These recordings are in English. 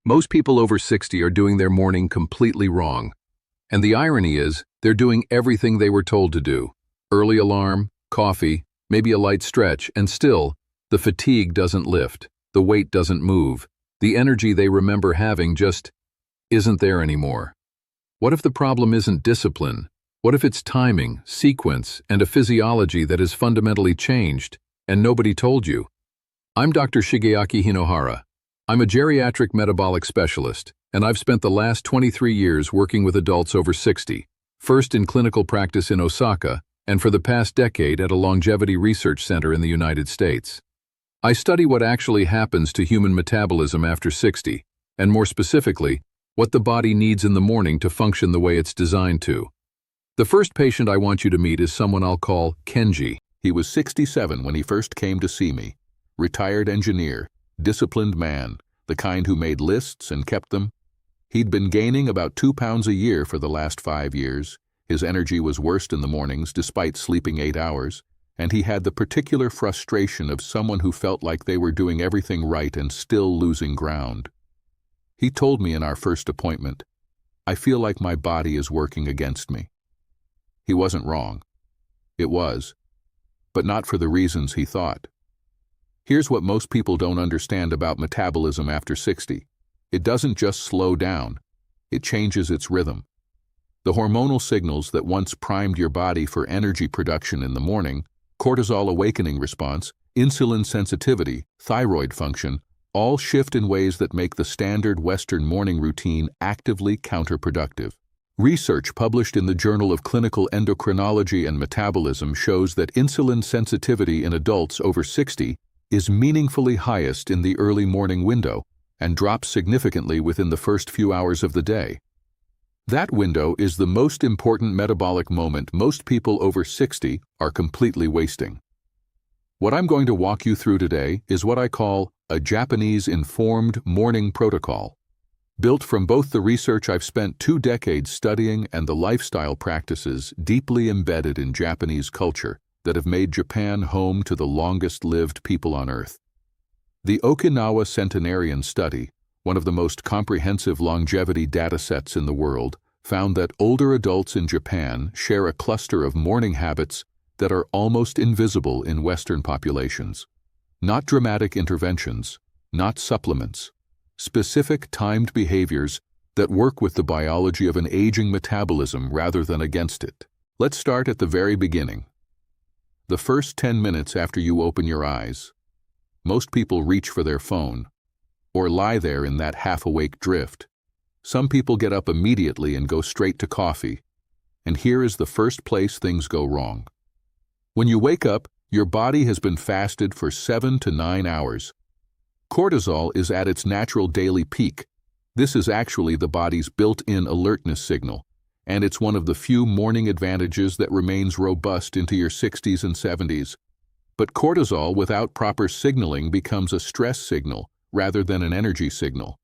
Most people over 60 are doing their morning completely wrong. And the irony is, they're doing everything they were told to do. Early alarm, coffee, maybe a light stretch, and still, the fatigue doesn't lift, the weight doesn't move, the energy they remember having just isn't there anymore. What if the problem isn't discipline? What if it's timing, sequence, and a physiology that has fundamentally changed, and nobody told you? I'm Dr. Shigeaki Hinohara. I'm a geriatric metabolic specialist, and I've spent the last 23 years working with adults over 60, first in clinical practice in Osaka, and for the past decade at a longevity research center in the United States. I study what actually happens to human metabolism after 60, and more specifically, what the body needs in the morning to function the way it's designed to. The first patient I want you to meet is someone I'll call Kenji. He was 67 when he first came to see me. Retired engineer, disciplined man, the kind who made lists and kept them. He'd been gaining about 2 pounds a year for the last 5 years. His energy was worst in the mornings despite sleeping 8 hours, and he had the particular frustration of someone who felt like they were doing everything right and still losing ground. He told me in our first appointment, "I feel like my body is working against me." He wasn't wrong. It was, but not for the reasons he thought. Here's what most people don't understand about metabolism after 60. It doesn't just slow down, it changes its rhythm. The hormonal signals that once primed your body for energy production in the morning, cortisol awakening response, insulin sensitivity, thyroid function, all shift in ways that make the standard Western morning routine actively counterproductive. Research published in the Journal of Clinical Endocrinology and Metabolism shows that insulin sensitivity in adults over 60 is meaningfully highest in the early morning window and drops significantly within the first few hours of the day. That window is the most important metabolic moment most people over 60 are completely wasting. What I'm going to walk you through today is what I call a Japanese-informed morning protocol, built from both the research I've spent 2 decades studying and the lifestyle practices deeply embedded in Japanese culture that have made Japan home to the longest-lived people on Earth. The Okinawa Centenarian Study, one of the most comprehensive longevity datasets in the world, found that older adults in Japan share a cluster of morning habits that are almost invisible in Western populations. Not dramatic interventions, not supplements, specific timed behaviors that work with the biology of an aging metabolism rather than against it. Let's start at the very beginning. The first 10 minutes after you open your eyes. Most people reach for their phone, or lie there in that half-awake drift. Some people get up immediately and go straight to coffee. And here is the first place things go wrong. When you wake up, your body has been fasted for 7 to 9 hours. Cortisol is at its natural daily peak. This is actually the body's built-in alertness signal, and it's one of the few morning advantages that remains robust into your 60s and 70s. But cortisol without proper signaling becomes a stress signal rather than an energy signal.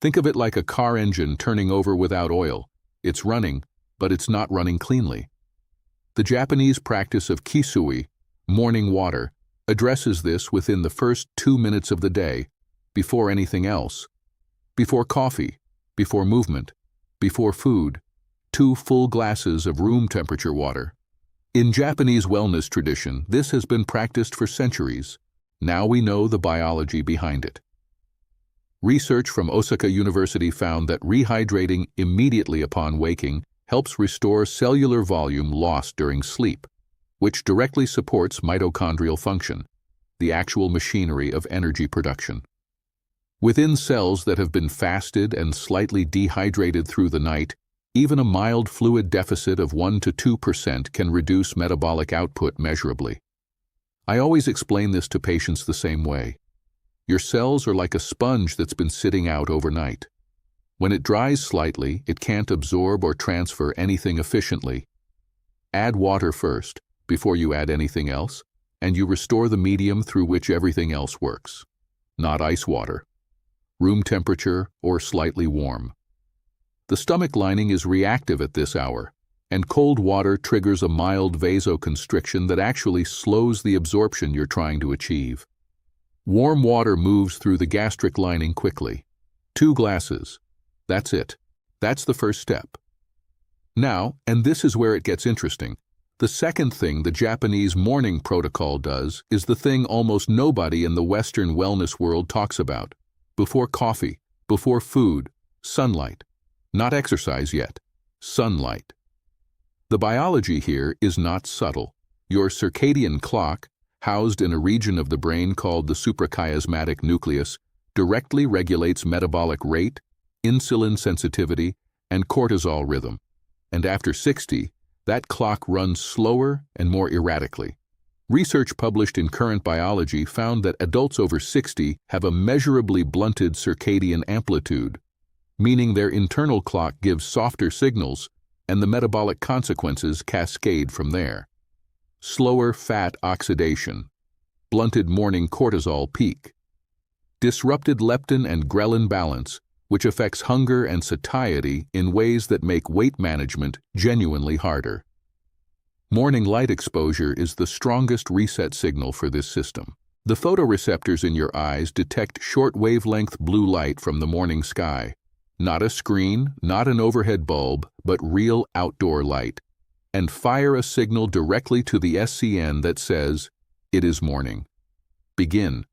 Think of it like a car engine turning over without oil. It's running, but it's not running cleanly. The Japanese practice of Kisui, morning water, addresses this within the first 2 minutes of the day, before anything else. Before coffee, before movement, before food, 2 full glasses of room temperature water. In Japanese wellness tradition, this has been practiced for centuries. Now we know the biology behind it. Research from Osaka University found that rehydrating immediately upon waking helps restore cellular volume lost during sleep, which directly supports mitochondrial function, the actual machinery of energy production. Within cells that have been fasted and slightly dehydrated through the night, even a mild fluid deficit of 1 to 2% can reduce metabolic output measurably. I always explain this to patients the same way. Your cells are like a sponge that's been sitting out overnight. When it dries slightly, it can't absorb or transfer anything efficiently. Add water first, before you add anything else, and you restore the medium through which everything else works. Not ice water. Room temperature or slightly warm. The stomach lining is reactive at this hour, and cold water triggers a mild vasoconstriction that actually slows the absorption you're trying to achieve. Warm water moves through the gastric lining quickly. 2 glasses. That's it. That's the first step. Now, and this is where it gets interesting, the second thing the Japanese morning protocol does is the thing almost nobody in the Western wellness world talks about. Before coffee, before food, sunlight. Not exercise yet. Sunlight. The biology here is not subtle. Your circadian clock, housed in a region of the brain called the suprachiasmatic nucleus, directly regulates metabolic rate, insulin sensitivity, and cortisol rhythm. And after 60, that clock runs slower and more erratically. Research published in Current Biology found that adults over 60 have a measurably blunted circadian amplitude, meaning their internal clock gives softer signals and the metabolic consequences cascade from there. Slower fat oxidation, blunted morning cortisol peak, disrupted leptin and ghrelin balance, which affects hunger and satiety in ways that make weight management genuinely harder. Morning light exposure is the strongest reset signal for this system. The photoreceptors in your eyes detect short-wavelength blue light from the morning sky. Not a screen, not an overhead bulb, but real outdoor light, and fire a signal directly to the SCN that says, "It is morning." Begin.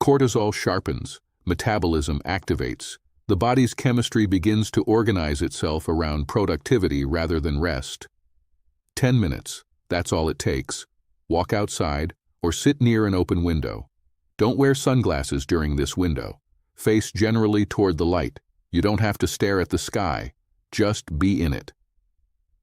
Cortisol sharpens, metabolism activates. The body's chemistry begins to organize itself around productivity rather than rest. 10 minutes, that's all it takes. Walk outside or sit near an open window. Don't wear sunglasses during this window. Face generally toward the light. You don't have to stare at the sky. Just be in it.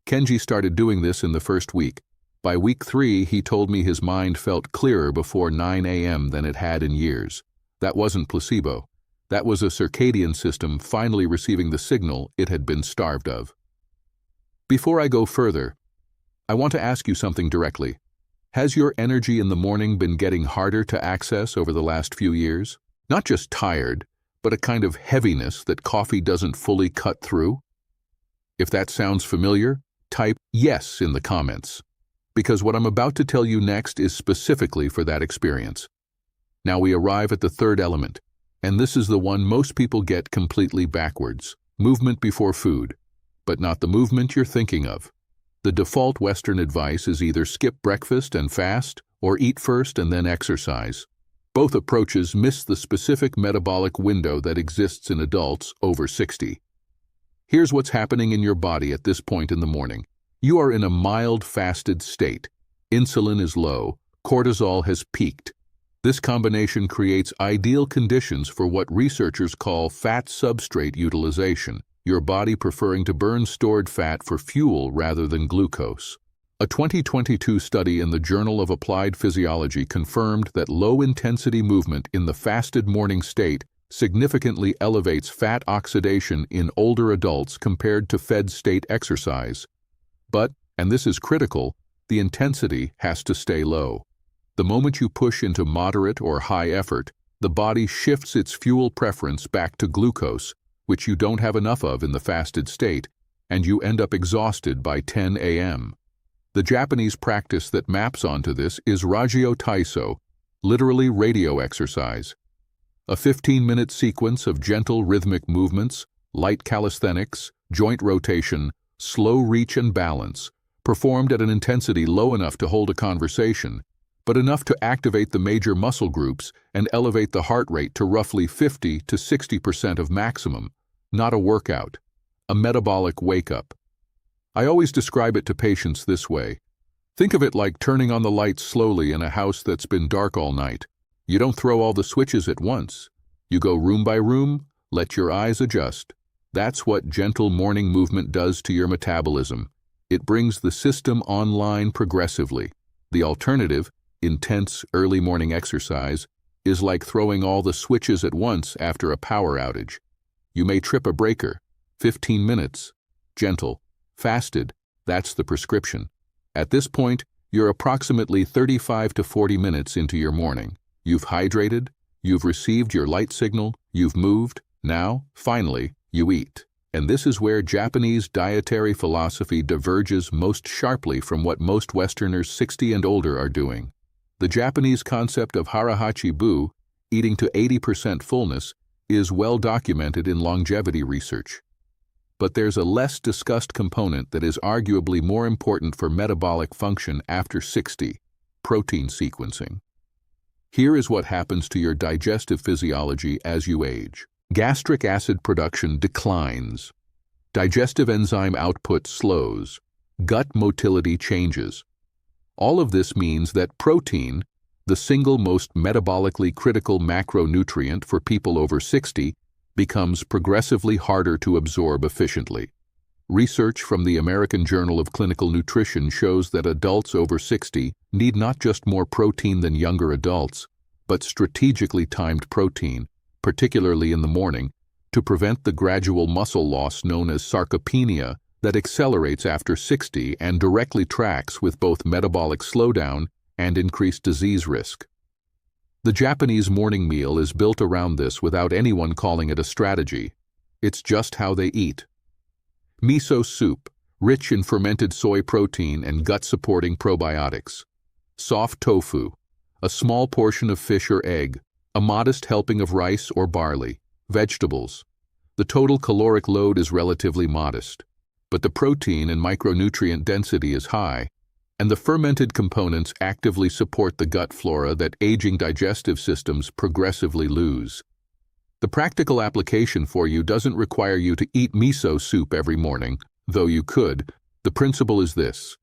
Kenji started doing this in the first week. By week 3, he told me his mind felt clearer before 9 a.m. than it had in years. That wasn't placebo. That was a circadian system finally receiving the signal it had been starved of. Before I go further, I want to ask you something directly. Has your energy in the morning been getting harder to access over the last few years? Not just tired, but a kind of heaviness that coffee doesn't fully cut through? If that sounds familiar, type yes in the comments, because what I'm about to tell you next is specifically for that experience. Now we arrive at the third element, and this is the one most people get completely backwards. Movement before food, but not the movement you're thinking of. The default Western advice is either skip breakfast and fast, or eat first and then exercise. Both approaches miss the specific metabolic window that exists in adults over 60. Here's what's happening in your body at this point in the morning. You are in a mild fasted state. Insulin is low, cortisol has peaked. This combination creates ideal conditions for what researchers call fat substrate utilization, your body preferring to burn stored fat for fuel rather than glucose. A 2022 study in the Journal of Applied Physiology confirmed that low-intensity movement in the fasted morning state significantly elevates fat oxidation in older adults compared to fed-state exercise. But, and this is critical, the intensity has to stay low. The moment you push into moderate or high effort, the body shifts its fuel preference back to glucose, which you don't have enough of in the fasted state, and you end up exhausted by 10 a.m. The Japanese practice that maps onto this is rajio taisō, literally radio exercise. A 15-minute sequence of gentle rhythmic movements, light calisthenics, joint rotation, slow reach and balance, performed at an intensity low enough to hold a conversation, but enough to activate the major muscle groups and elevate the heart rate to roughly 50 to 60% of maximum. Not a workout, a metabolic wake-up. I always describe it to patients this way. Think of it like turning on the lights slowly in a house that's been dark all night. You don't throw all the switches at once. You go room by room, let your eyes adjust. That's what gentle morning movement does to your metabolism. It brings the system online progressively. The alternative, intense early morning exercise, is like throwing all the switches at once after a power outage. You may trip a breaker. 15 minutes. Gentle. Fasted. That's the prescription. At this point, you're approximately 35 to 40 minutes into your morning. You've hydrated, you've received your light signal, you've moved. Now, finally, you eat. And this is where Japanese dietary philosophy diverges most sharply from what most Westerners 60 and older are doing. The Japanese concept of harahachi bu, eating to 80% fullness, is well documented in longevity research. But there's a less discussed component that is arguably more important for metabolic function after 60, protein sequencing. Here is what happens to your digestive physiology as you age. Gastric acid production declines. Digestive enzyme output slows. Gut motility changes. All of this means that protein, the single most metabolically critical macronutrient for people over 60, becomes progressively harder to absorb efficiently. Research from the American Journal of Clinical Nutrition shows that adults over 60 need not just more protein than younger adults, but strategically timed protein, particularly in the morning, to prevent the gradual muscle loss known as sarcopenia that accelerates after 60 and directly tracks with both metabolic slowdown and increased disease risk. The Japanese morning meal is built around this without anyone calling it a strategy. It's just how they eat. Miso soup, rich in fermented soy protein and gut-supporting probiotics. Soft tofu, a small portion of fish or egg, a modest helping of rice or barley, vegetables. The total caloric load is relatively modest, but the protein and micronutrient density is high, and the fermented components actively support the gut flora that aging digestive systems progressively lose. The practical application for you doesn't require you to eat miso soup every morning, though you could. The principle is this: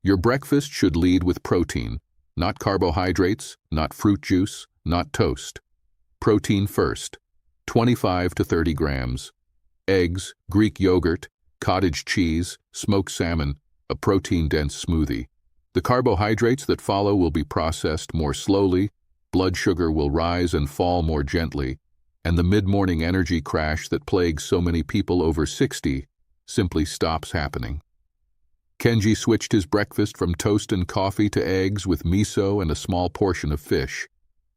your breakfast should lead with protein, not carbohydrates, not fruit juice, not toast. Protein first, 25 to 30 grams. Eggs, Greek yogurt, cottage cheese, smoked salmon, a protein-dense smoothie. The carbohydrates that follow will be processed more slowly, blood sugar will rise and fall more gently, and the mid-morning energy crash that plagues so many people over 60 simply stops happening. Kenji switched his breakfast from toast and coffee to eggs with miso and a small portion of fish.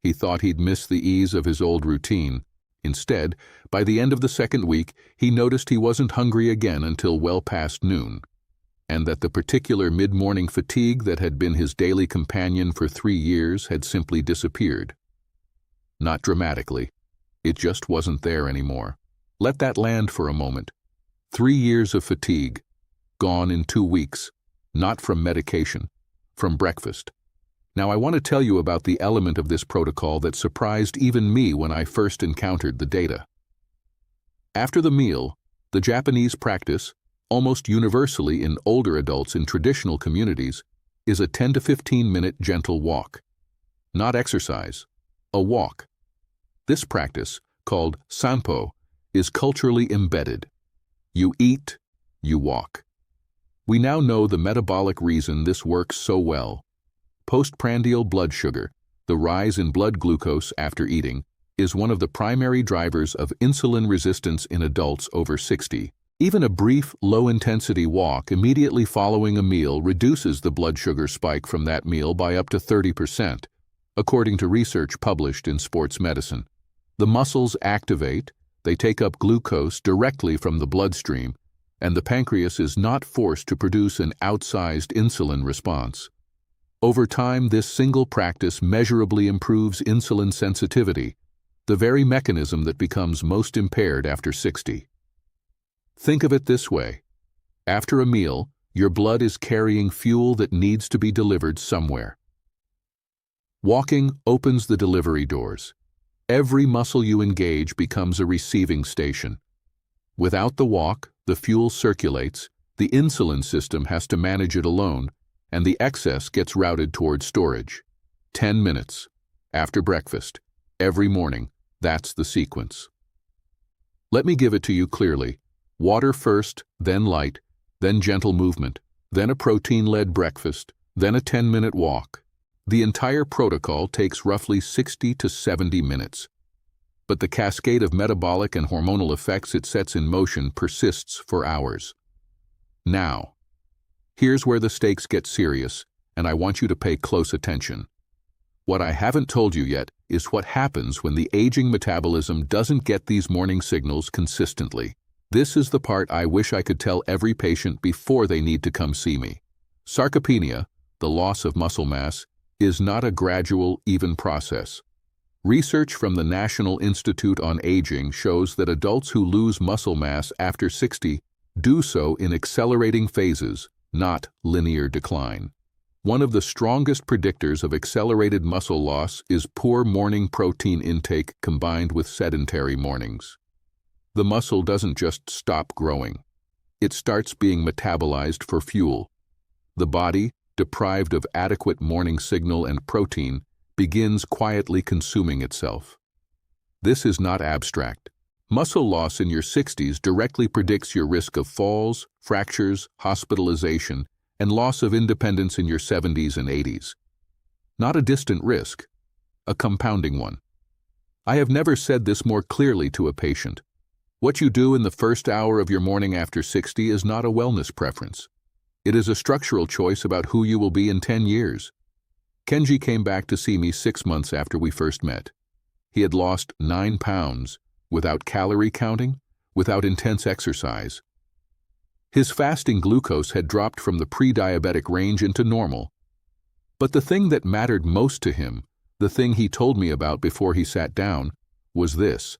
He thought he'd miss the ease of his old routine. Instead, by the end of the second week, he noticed he wasn't hungry again until well past noon, and that the particular mid-morning fatigue that had been his daily companion for 3 years had simply disappeared. Not dramatically. It just wasn't there anymore. Let that land for a moment. 3 years of fatigue, gone in 2 weeks, not from medication, from breakfast. Now I want to tell you about the element of this protocol that surprised even me when I first encountered the data. After the meal, the Japanese practice, almost universally in older adults in traditional communities, is a 10 to 15-minute gentle walk. Not exercise, a walk. This practice, called sanpo, is culturally embedded. You eat, you walk. We now know the metabolic reason this works so well. Postprandial blood sugar, the rise in blood glucose after eating, is one of the primary drivers of insulin resistance in adults over 60. Even a brief, low-intensity walk immediately following a meal reduces the blood sugar spike from that meal by up to 30%, according to research published in Sports Medicine. The muscles activate, they take up glucose directly from the bloodstream, and the pancreas is not forced to produce an outsized insulin response. Over time, this single practice measurably improves insulin sensitivity, the very mechanism that becomes most impaired after 60. Think of it this way. After a meal, your blood is carrying fuel that needs to be delivered somewhere. Walking opens the delivery doors. Every muscle you engage becomes a receiving station. Without the walk, the fuel circulates, the insulin system has to manage it alone, and the excess gets routed toward storage. 10 minutes. After breakfast. Every morning. That's the sequence. Let me give it to you clearly. Water first, then light, then gentle movement, then a protein-led breakfast, then a 10-minute walk. The entire protocol takes roughly 60 to 70 minutes. But the cascade of metabolic and hormonal effects it sets in motion persists for hours. Now, here's where the stakes get serious, and I want you to pay close attention. What I haven't told you yet is what happens when the aging metabolism doesn't get these morning signals consistently. This is the part I wish I could tell every patient before they need to come see me. Sarcopenia, the loss of muscle mass, is not a gradual, even process. Research from the National Institute on Aging shows that adults who lose muscle mass after 60 do so in accelerating phases, not linear decline. One of the strongest predictors of accelerated muscle loss is poor morning protein intake combined with sedentary mornings. The muscle doesn't just stop growing. It starts being metabolized for fuel. The body, deprived of adequate morning signal and protein, begins quietly consuming itself. This is not abstract. Muscle loss in your 60s directly predicts your risk of falls, fractures, hospitalization, and loss of independence in your 70s and 80s. Not a distant risk, a compounding one. I have never said this more clearly to a patient. What you do in the first hour of your morning after 60 is not a wellness preference. It is a structural choice about who you will be in 10 years. Kenji came back to see me 6 months after we first met. He had lost 9 pounds without calorie counting, without intense exercise. His fasting glucose had dropped from the pre-diabetic range into normal. But the thing that mattered most to him, the thing he told me about before he sat down, was this.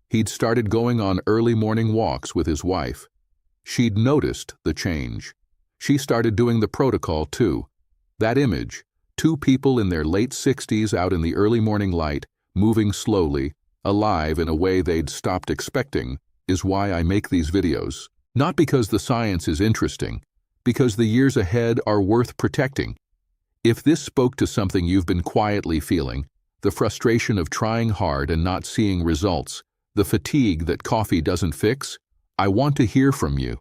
He'd started going on early morning walks with his wife. She'd noticed the change. She started doing the protocol too. That image, 2 people in their late 60s out in the early morning light, moving slowly, alive in a way they'd stopped expecting, is why I make these videos. Not because the science is interesting, because the years ahead are worth protecting. If this spoke to something you've been quietly feeling, the frustration of trying hard and not seeing results, the fatigue that coffee doesn't fix, I want to hear from you.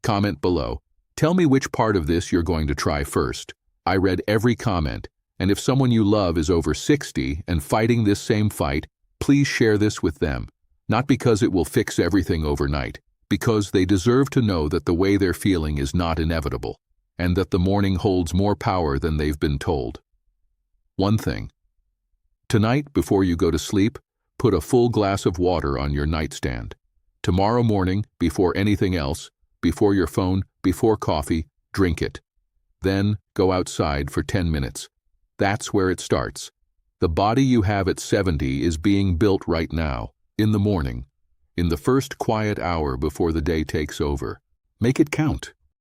Comment below. Tell me which part of this you're going to try first. I read every comment, and if someone you love is over 60 and fighting this same fight, please share this with them. Not because it will fix everything overnight, because they deserve to know that the way they're feeling is not inevitable, and that the morning holds more power than they've been told. One thing. Tonight, before you go to sleep, put a full glass of water on your nightstand. Tomorrow morning, before anything else, before your phone, before coffee, drink it. Then, go outside for 10 minutes. That's where it starts. The body you have at 70 is being built right now, in the morning, in the first quiet hour before the day takes over. Make it count.